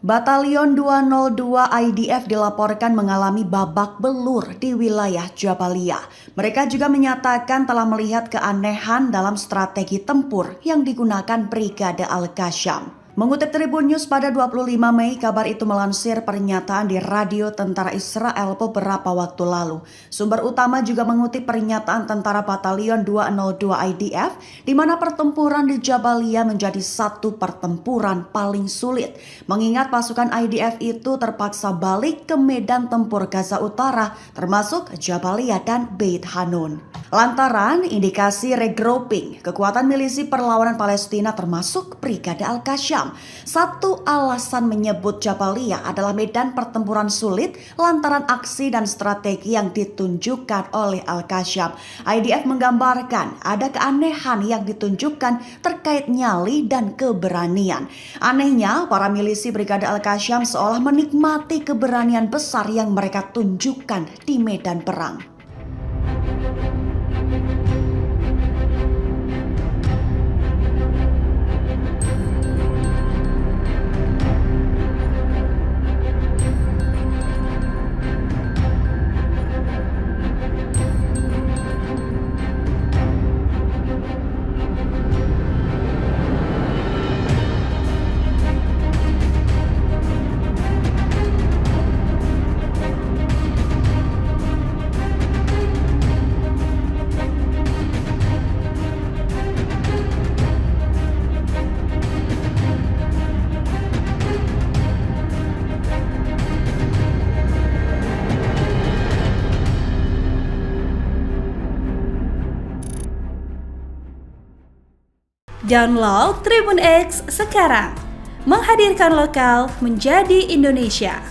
Batalion 202 IDF dilaporkan mengalami babak belur di wilayah Jabalia. Mereka juga menyatakan telah melihat keanehan dalam strategi tempur yang digunakan Brigade Al-Qasyam. Mengutip Tribun News pada 25 Mei, kabar itu melansir pernyataan di radio tentara Israel beberapa waktu lalu. Sumber utama juga mengutip pernyataan tentara Batalion 202 IDF, di mana pertempuran di Jabalia menjadi satu pertempuran paling sulit. Mengingat pasukan IDF itu terpaksa balik ke medan tempur Gaza Utara, termasuk Jabalia dan Beit Hanun. Lantaran indikasi regrouping kekuatan milisi perlawanan Palestina termasuk Brigade Al-Qasyam. Satu alasan menyebut Jabalia adalah medan pertempuran sulit lantaran aksi dan strategi yang ditunjukkan oleh Al-Qasyam. IDF menggambarkan ada keanehan yang ditunjukkan terkait nyali dan keberanian. Anehnya, para milisi Brigade Al-Qasyam seolah menikmati keberanian besar yang mereka tunjukkan di medan perang. Download Tribun X sekarang, menghadirkan lokal menjadi Indonesia.